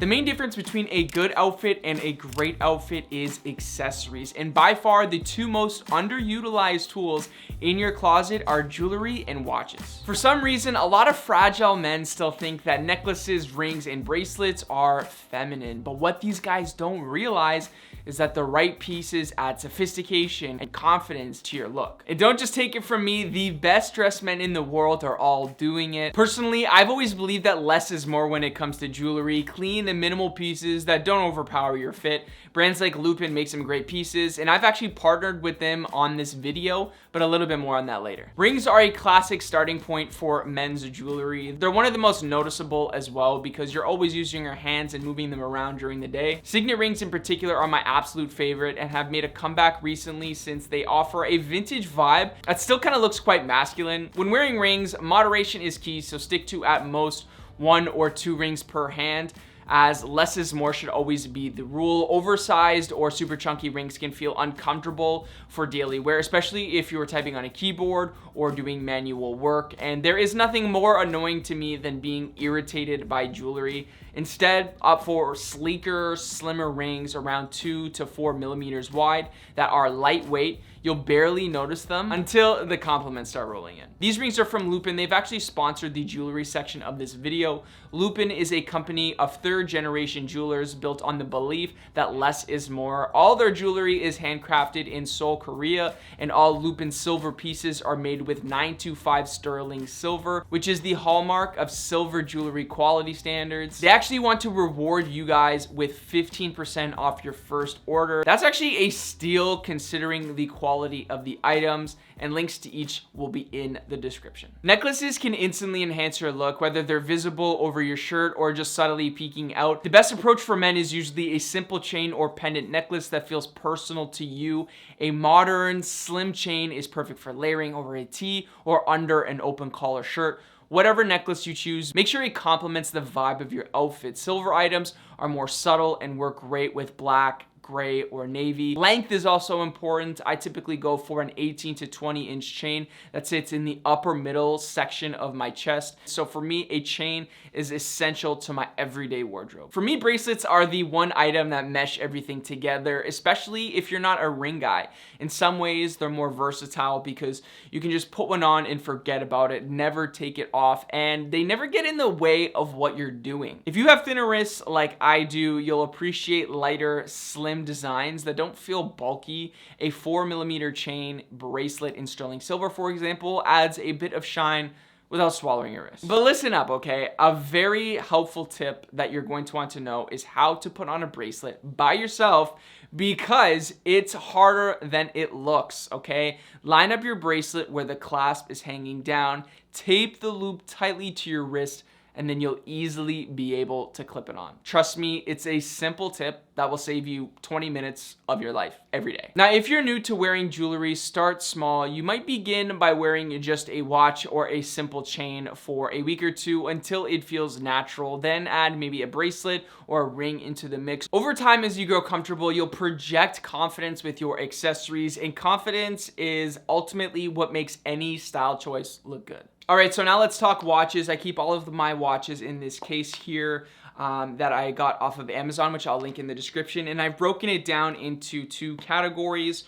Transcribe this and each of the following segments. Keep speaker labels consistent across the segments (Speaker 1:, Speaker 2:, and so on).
Speaker 1: The main difference between a good outfit and a great outfit is accessories. And by far, the two most underutilized tools in your closet are jewelry and watches. For some reason, a lot of fragile men still think that necklaces, rings, and bracelets are feminine. But what these guys don't realize is that the right pieces add sophistication and confidence to your look. And don't just take it from me, the best dressed men in the world are all doing it. Personally, I've always believed that less is more when it comes to jewelry. Clean and minimal pieces that don't overpower your fit. Brands like Lupin make some great pieces, and I've actually partnered with them on this video, but a little bit more on that later. Rings are a classic starting point for men's jewelry. They're one of the most noticeable as well because you're always using your hands and moving them around during the day. Signet rings in particular are my absolute favorite and have made a comeback recently since they offer a vintage vibe that still kind of looks quite masculine. When wearing rings, moderation is key, so stick to at most 1 or 2 rings per hand, as less is more should always be the rule. Oversized or super chunky rings can feel uncomfortable for daily wear, especially if you are typing on a keyboard or doing manual work. And there is nothing more annoying to me than being irritated by jewelry. Instead, opt for sleeker, slimmer rings around 2 to 4 millimeters wide that are lightweight. You'll barely notice them until the compliments start rolling in. These rings are from Lupin. They've actually sponsored the jewelry section of this video. Lupin is a company of 3rd generation jewelers built on the belief that less is more. All their jewelry is handcrafted in Seoul, Korea, and all Lupin silver pieces are made with 925 sterling silver, which is the hallmark of silver jewelry quality standards. They actually want to reward you guys with 15% off your first order. That's actually a steal considering the quality of the items, and links to each will be in the description. Necklaces can instantly enhance your look, whether they're visible over your shirt or just subtly peeking out. The best approach for men is usually a simple chain or pendant necklace that feels personal to you. A modern, slim chain is perfect for layering over a tee or under an open collar shirt. Whatever necklace you choose, make sure it complements the vibe of your outfit. Silver items are more subtle and work great with black, gray, or navy. Length is also important. I typically go for an 18 to 20 inch chain that sits in the upper middle section of my chest. So for me, a chain is essential to my everyday wardrobe. For me, bracelets are the one item that mesh everything together, especially if you're not a ring guy. In some ways, they're more versatile because you can just put one on and forget about it, never take it off, and they never get in the way of what you're doing. If you have thinner wrists like I do, you'll appreciate lighter, slim designs that don't feel bulky. A 4mm chain bracelet in sterling silver, for example, adds a bit of shine without swallowing your wrist. But listen up, okay? A very helpful tip that you're going to want to know is how to put on a bracelet by yourself, because it's harder than it looks, okay? Line up your bracelet where the clasp is hanging down, tape the loop tightly to your wrist, and then you'll easily be able to clip it on. Trust me, it's a simple tip that will save you 20 minutes of your life every day. Now, if you're new to wearing jewelry, start small. You might begin by wearing just a watch or a simple chain for a week or two until it feels natural. Then add maybe a bracelet or a ring into the mix. Over time, as you grow comfortable, you'll project confidence with your accessories, and confidence is ultimately what makes any style choice look good. All right, so now let's talk watches. I keep all of my watches in this case here that I got off of Amazon, which I'll link in the description. And I've broken it down into 2 categories,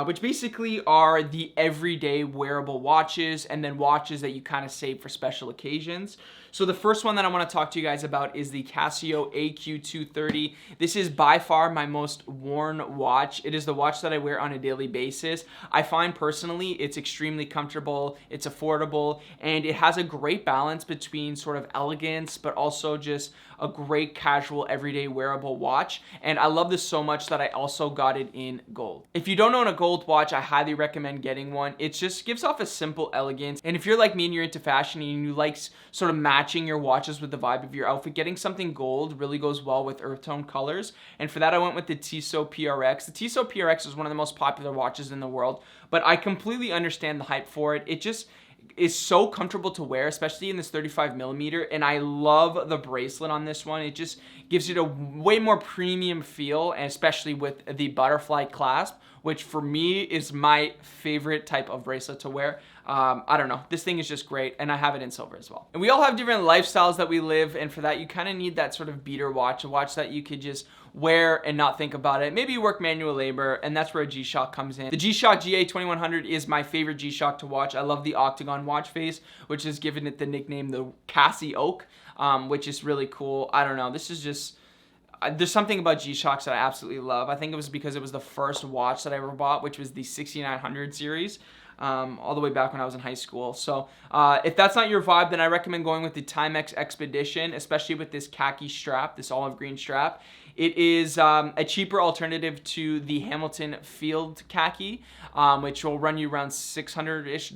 Speaker 1: which basically are the everyday wearable watches and then watches that you kind of save for special occasions. So the first one that I want to talk to you guys about is the Casio AQ230. This is by far my most worn watch. It is the watch that I wear on a daily basis. I find personally it's extremely comfortable, it's affordable, and it has a great balance between sort of elegance, but also just a great casual everyday wearable watch. And I love this so much that I also got it in gold. If you don't own a gold watch, I highly recommend getting one. It just gives off a simple elegance. And if you're like me and you're into fashion and you like sort of matching your watches with the vibe of your outfit, getting something gold really goes well with earth tone colors. And for that, I went with the Tissot PRX. The Tissot PRX is one of the most popular watches in the world, but I completely understand the hype for it. It just is so comfortable to wear, especially in this 35mm, and I love the bracelet on this one. It just gives it a way more premium feel, and especially with the butterfly clasp, which for me is my favorite type of bracelet to wear. I don't know, this thing is just great, and I have it in silver as well. And we all have different lifestyles that we live, and for that you kind of need that sort of beater watch, a watch that you could just wear and not think about it. Maybe you work manual labor, and that's where a G-Shock comes in. The G-Shock GA2100 is my favorite G-Shock to watch. I love the octagon watch face, which has given it the nickname the Cassie Oak, which is really cool. I don't know, this is just... there's something about G-Shocks that I absolutely love. I think it was because it was the first watch that I ever bought, which was the 6900 series, all the way back when I was in high school. So if that's not your vibe, then I recommend going with the Timex Expedition, especially with this khaki strap, this olive green strap. It is a cheaper alternative to the Hamilton Field khaki, which will run you around $600-ish.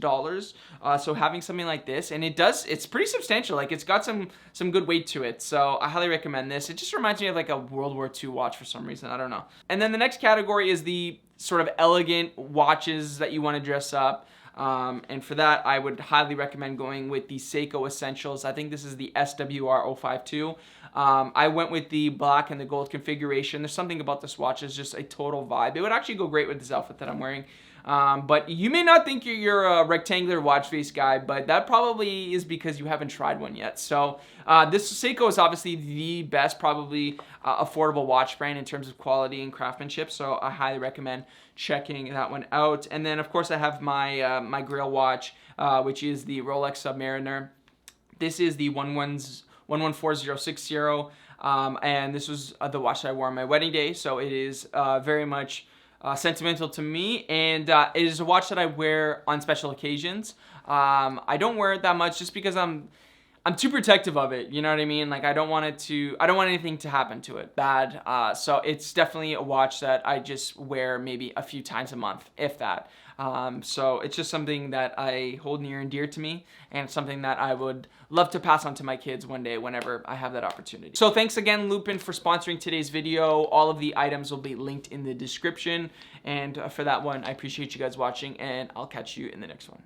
Speaker 1: So having something like this, and it's pretty substantial. Like, it's got some good weight to it. So I highly recommend this. It just reminds me of like a World War II watch for some reason. I don't know. And then the next category is the sort of elegant watches that you want to dress up. And for that, I would highly recommend going with the Seiko Essentials. I think this is the SWR052. I went with the black and the gold configuration. There's something about this watch is just a total vibe. It would actually go great with this outfit that I'm wearing. But you may not think you're a rectangular watch face guy, but that probably is because you haven't tried one yet. So this Seiko is obviously the best, probably affordable watch brand in terms of quality and craftsmanship. So I highly recommend checking that one out. And then of course I have my my Grail watch, which is the Rolex Submariner. This is the 114060, and this was the watch that I wore on my wedding day. So it is very much sentimental to me, and it is a watch that I wear on special occasions. I don't wear it that much just because I'm too protective of it, you know what I mean? Like, I don't want anything to happen to it bad. So it's definitely a watch that I just wear maybe a few times a month, if that. So it's just something that I hold near and dear to me, and it's something that I would love to pass on to my kids one day whenever I have that opportunity. So thanks again, Lupin, for sponsoring today's video. All of the items will be linked in the description, and for that one, I appreciate you guys watching, and I'll catch you in the next one.